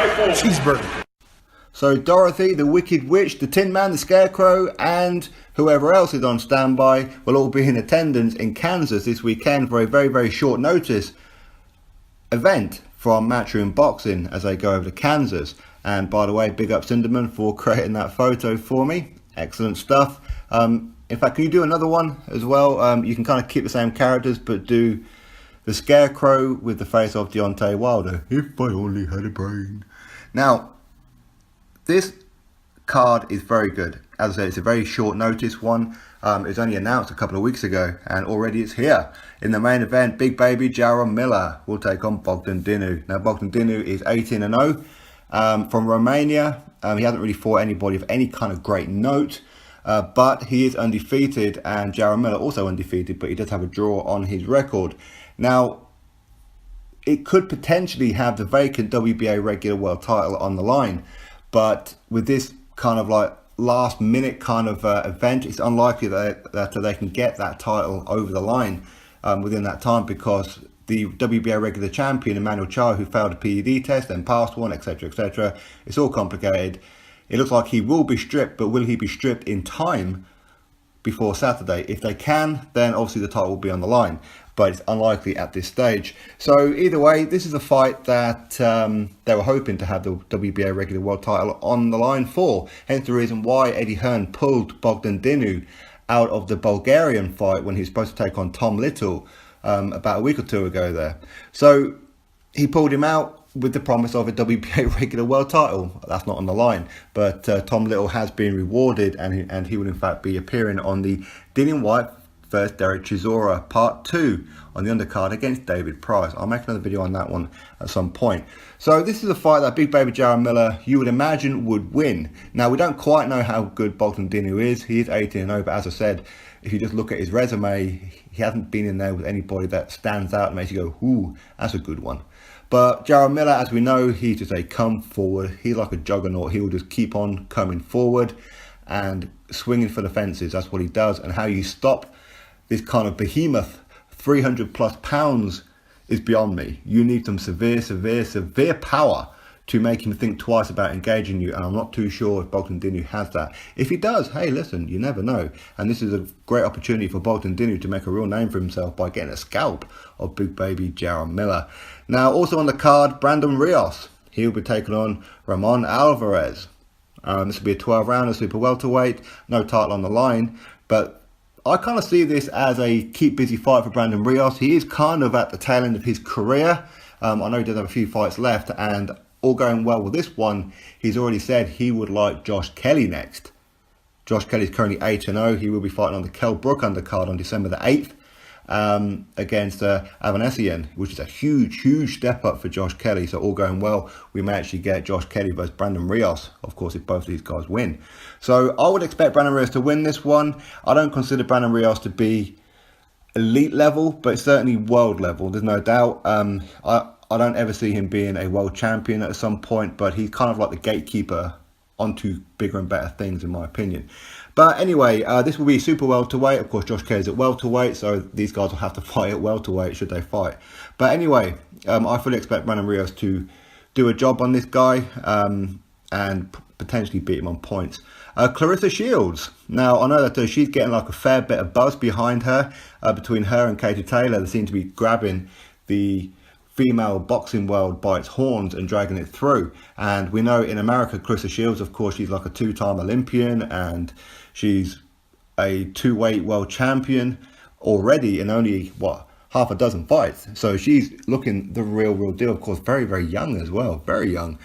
Cheeseburger. So Dorothy, the Wicked Witch, the Tin Man, the Scarecrow, and whoever else is on standby will all be in attendance in Kansas this weekend for a very, very short notice event from Matchroom Boxing as they go over to Kansas. And by the way, big up Cinderman for creating that photo for me. Excellent stuff. In fact, can you do another one as well? You can kind of keep the same characters, but do the Scarecrow with the face of Deontay Wilder. If I only had a brain. Now, this card is very good. As I said, it's a very short notice one. It was only announced a couple of weeks ago, and already it's here. In the main event, big baby Jarrell Miller will take on Bogdan Dinu. Now, Bogdan Dinu is 18-0 from Romania. He hasn't really fought anybody of any kind of great note, but he is undefeated, and Jarrell Miller also undefeated, but he does have a draw on his record. Now, it could potentially have the vacant WBA regular world title on the line, but with this kind of like last minute kind of event, it's unlikely that they can get that title over the line within that time, because the WBA regular champion Emmanuel Charr, who failed a PED test then passed one, etc., it's all complicated. It looks like he will be stripped, but will he be stripped in time before Saturday? If they can, then obviously the title will be on the line, but it's unlikely at this stage. So either way, this is a fight that they were hoping to have the WBA regular world title on the line for. Hence the reason why Eddie Hearn pulled Bogdan Dinu out of the Bulgarian fight when he was supposed to take on Tom Little about a week or two ago there. So he pulled him out with the promise of a WBA regular world title. That's not on the line, but Tom Little has been rewarded, and he will in fact be appearing on the Dillian Whyte vs Derek Chisora Part 2 on the undercard against David Price. I'll make another video on that one at some point. So this is a fight that big baby Jarrell Miller, you would imagine, would win. Now, we don't quite know how good Bogdan Dinu is. He is 18-0, but as I said, if you just look at his resume, he hasn't been in there with anybody that stands out and makes you go, ooh, that's a good one. But Jarrell Miller, as we know, he's just a come forward. He's like a juggernaut. He will just keep on coming forward and swinging for the fences. That's what he does. And how you stop this kind of behemoth, 300 plus pounds, is beyond me. You need some severe power to make him think twice about engaging you, and I'm not too sure if Bogdan Dinu has that. If he does, hey, listen, you never know. And this is a great opportunity for Bogdan Dinu to make a real name for himself by getting a scalp of big baby Jarrell Miller. Now, also on the card, Brandon Rios. He'll be taking on Ramon Alvarez. This will be a 12-rounder, super welterweight, no title on the line, but I kind of see this as a keep busy fight for Brandon Rios. He is kind of at the tail end of his career. I know he does have a few fights left, and all going well with this one, he's already said he would like Josh Kelly next. Josh Kelly is currently 8-0. He will be fighting on the Kell Brook undercard on December the 8th against Avanesian, which is a huge step up for Josh Kelly. So all going well, we may actually get Josh Kelly versus Brandon Rios, of course, if both of these guys win. So I would expect Brandon Rios to win this one. I don't consider Brandon Rios to be elite level, but certainly world level. There's no doubt. I don't ever see him being a world champion at some point, but he's kind of like the gatekeeper onto bigger and better things, in my opinion. But anyway, this will be super welterweight. Of course, Josh Kelly's at welterweight, so these guys will have to fight at welterweight should they fight. But anyway, I fully expect Brandon Rios to do a job on this guy and potentially beat him on points. Clarissa Shields. Now, I know that she's getting like a fair bit of buzz behind her. Between her and Katie Taylor, they seem to be grabbing the female boxing world by its horns and dragging it through. And we know in America, Clarissa Shields, of course, she's like a two-time Olympian, and she's a two-weight world champion already in only, what, half a dozen fights. So she's looking the real deal. Of course, very young as well, very young.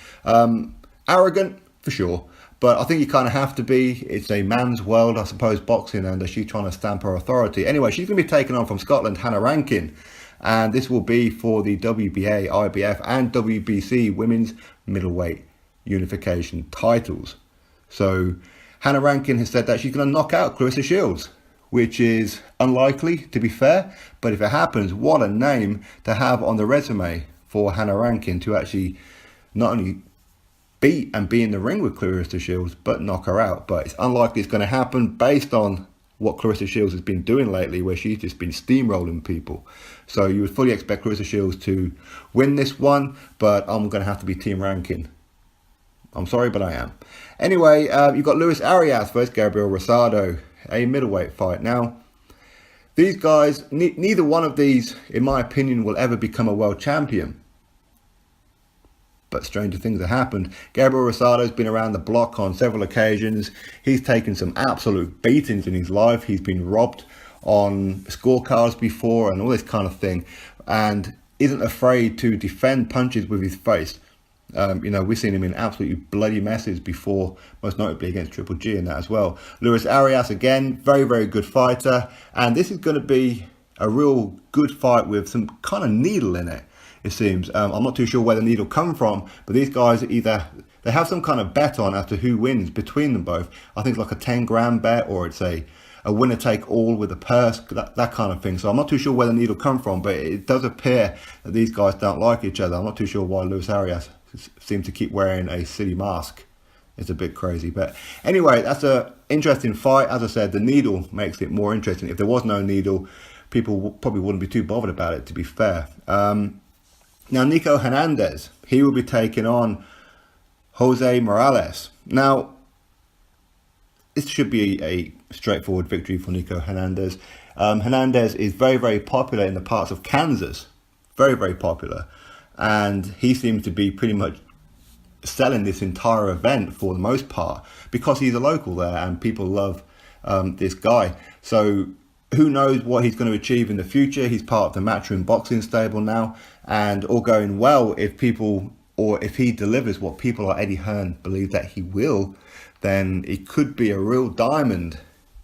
Arrogant, for sure. But I think you kind of have to be. It's a man's world, I suppose, boxing, and she's trying to stamp her authority. Anyway, she's going to be taking on from Scotland, Hannah Rankin. And this will be for the WBA, IBF and WBC women's middleweight unification titles. So Hannah Rankin has said that she's going to knock out Clarissa Shields, which is unlikely, to be fair. But if it happens, what a name to have on the resume for Hannah Rankin to actually not only beat and be in the ring with Clarissa Shields, but knock her out. But it's unlikely it's going to happen based on what Clarissa Shields has been doing lately, where she's just been steamrolling people. So you would fully expect Clarissa Shields to win this one, but I'm going to have to be Team Rankin I'm sorry, but I am. Anyway, you've got Luis Arias versus Gabriel Rosado, a middleweight fight. Now, these guys, neither one of these, in my opinion, will ever become a world champion. But stranger things have happened. Gabriel Rosado's been around the block on several occasions. He's taken some absolute beatings in his life. He's been robbed on scorecards before and all this kind of thing. And isn't afraid to defend punches with his face. We've seen him in absolutely bloody messes before, most notably against Triple G in that as well. Luis Arias, again, very, very good fighter. And this is going to be a real good fight with some kind of needle in it, it seems. I'm not too sure where the needle come from, but these guys either, they have some kind of bet on as to who wins between them both. I think it's like a 10 grand bet, or it's a winner take all with a purse, that kind of thing. So I'm not too sure where the needle come from, but it does appear that these guys don't like each other. I'm not too sure why Luis Arias seems to keep wearing a silly mask. It's a bit crazy. But anyway, that's an interesting fight. As I said, the needle makes it more interesting. If there was no needle, people probably wouldn't be too bothered about it, to be fair. Now, Nico Hernandez, he will be taking on Jose Morales. Now, this should be a straightforward victory for Nico Hernandez. Hernandez is very, very popular in the parts of Kansas. Very, very popular. And he seems to be pretty much selling this entire event for the most part because he's a local there and people love this guy. So who knows what he's going to achieve in the future. He's part of the Matchroom boxing stable now, and all going well, if he delivers what people like Eddie Hearn believe that he will, then it could be a real diamond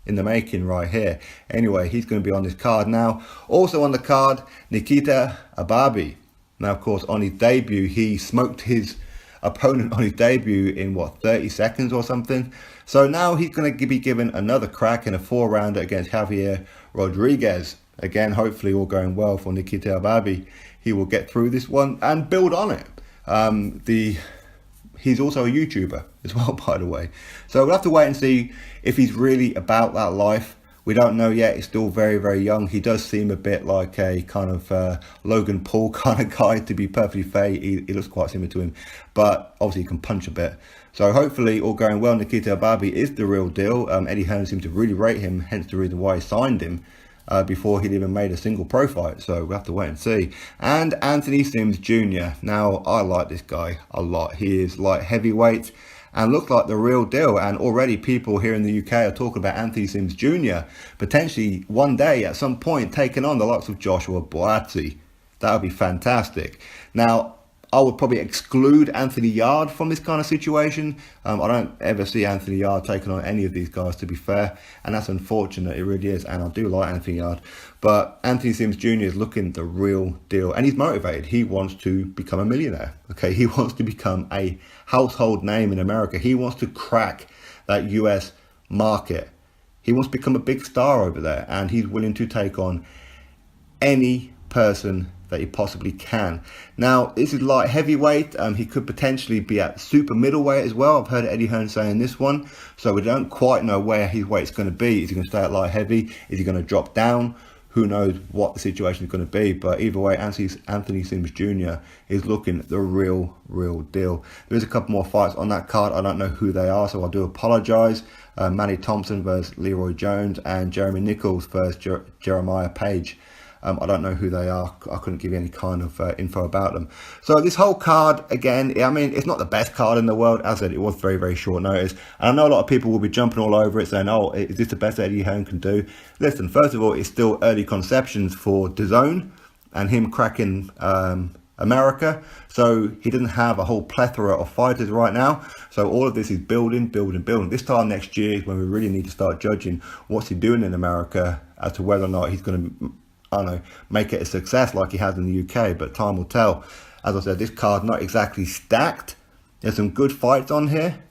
in the making right here. Anyway, he's going to be on this card now. Also on the card, Nikita Ababi. Now, of course, on his debut, he smoked his opponent on his debut in, 30 seconds or something. So now he's going to be given another crack in a 4-rounder against Javier Rodriguez. Again, hopefully all going well for Nikita Ababi. He will get through this one and build on it. He's also a YouTuber as well, by the way. So we'll have to wait and see if he's really about that life. We don't know yet. He's still very, very young. He does seem a bit like a kind of Logan Paul kind of guy, to be perfectly fair. He looks quite similar to him, but obviously he can punch a bit. So hopefully all going well. Nikita Ababi is the real deal. Eddie Hearn seemed to really rate him, hence the reason why he signed him before he'd even made a single pro fight. So we'll have to wait and see. And Anthony Sims Jr. Now, I like this guy a lot. He is light heavyweight and looked like the real deal. And already people here in the UK are talking about Anthony Sims Jr. potentially one day at some point taking on the likes of Joshua Buatsi. That would be fantastic. Now, I would probably exclude Anthony Yard from this kind of situation. I don't ever see Anthony Yard taking on any of these guys, to be fair. And that's unfortunate, it really is. And I do like Anthony Yard. But Anthony Sims Jr. is looking the real deal. And he's motivated. He wants to become a millionaire. Okay, he wants to become a household name in America. He wants to crack that US market. He wants to become a big star over there. And he's willing to take on any person that he possibly can. Now, this is light heavyweight. He could potentially be at super middleweight as well. I've heard Eddie Hearn saying this one. So we don't quite know where his weight's going to be. Is he going to stay at light heavy? Is he going to drop down? Who knows what the situation is going to be. But either way, Anthony Sims Jr. is looking the real deal. There's a couple more fights on that card. I don't know who they are, so I do apologise. Manny Thompson versus Leroy Jones and Jeremy Nichols versus Jeremiah Page. I don't know who they are. I couldn't give you any kind of info about them. So this whole card, again, I mean, it's not the best card in the world. As I said, it was very, very short notice. And I know a lot of people will be jumping all over it saying, oh, is this the best Eddie Hearn can do? Listen, first of all, it's still early conceptions for DAZN and him cracking America. So he doesn't have a whole plethora of fighters right now. So all of this is building. This time next year is when we really need to start judging what's he doing in America as to whether or not he's going to, I don't know, make it a success like he has in the UK, but time will tell. As I said, this card not exactly stacked. There's some good fights on here.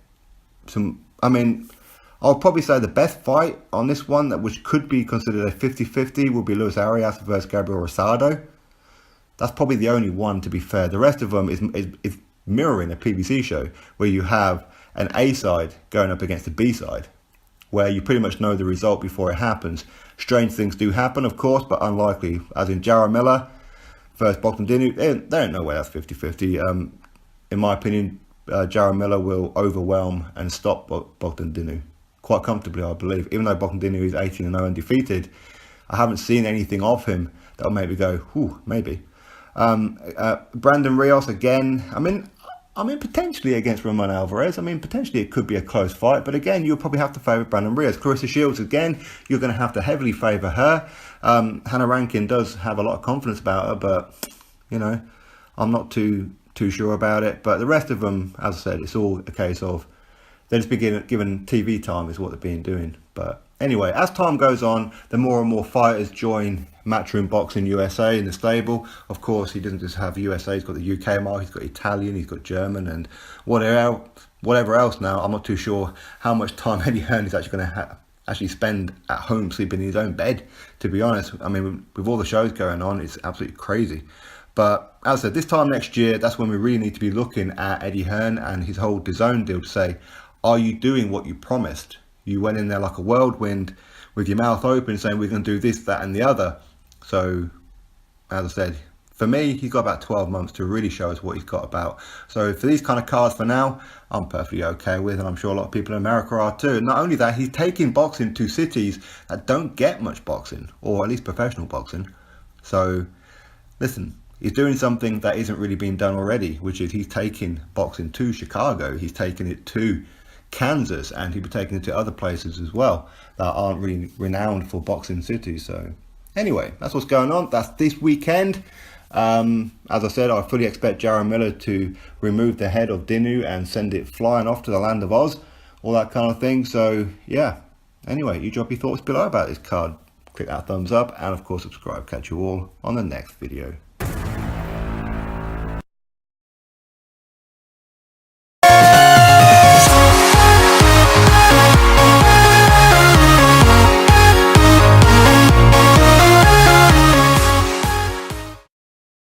I'll probably say the best fight on this one, which could be considered a 50-50, will be Luis Arias versus Gabriel Rosado. That's probably the only one, to be fair. The rest of them is mirroring a PBC show where you have an A side going up against a B side, where you pretty much know the result before it happens. Strange things do happen, of course, but unlikely. As in Jarrell Miller versus Bogdan Dinu, they don't know where that's 50-50. In my opinion, Jarrell Miller will overwhelm and stop Bogdan Dinu quite comfortably, I believe. Even though Bogdan Dinu is 18-0 undefeated, I haven't seen anything of him that'll make me go, whew, maybe. Brandon Rios again. I mean, potentially against Ramon Alvarez. I mean, potentially it could be a close fight, but again, you'll probably have to favour Brandon Rios. Clarissa Shields, again, you're going to have to heavily favour her. Hannah Rankin does have a lot of confidence about her, but, you know, I'm not too sure about it. But the rest of them, as I said, it's all a case of they're just being given TV time is what they're being doing. But anyway, as time goes on, the more and more fighters join Matchroom Boxing USA in the stable. Of course, he doesn't just have USA, he's got the UK mark, he's got Italian, he's got German, and whatever else now. I'm not too sure how much time Eddie Hearn is actually going to actually spend at home sleeping in his own bed, to be honest. I mean, with all the shows going on, it's absolutely crazy. But as I said, this time next year, that's when we really need to be looking at Eddie Hearn and his whole DAZN deal to say, are you doing what you promised? You went in there like a whirlwind with your mouth open saying we're going to do this, that and the other. So, as I said, for me, he's got about 12 months to really show us what he's got about. So for these kind of cards for now, I'm perfectly okay with, and I'm sure a lot of people in America are too. And not only that, he's taking boxing to cities that don't get much boxing, or at least professional boxing. So, listen, he's doing something that isn't really being done already, which is he's taking boxing to Chicago. He's taking it to Kansas, and he'll be taking it to other places as well that aren't really renowned for boxing cities. So anyway, that's what's going on. That's this weekend. As I said, I fully expect Jarrell Miller to remove the head of Dinu and send it flying off to the land of Oz, all that kind of thing. So yeah, anyway, you drop your thoughts below about this card. Click that thumbs up and of course subscribe. Catch you all on the next video.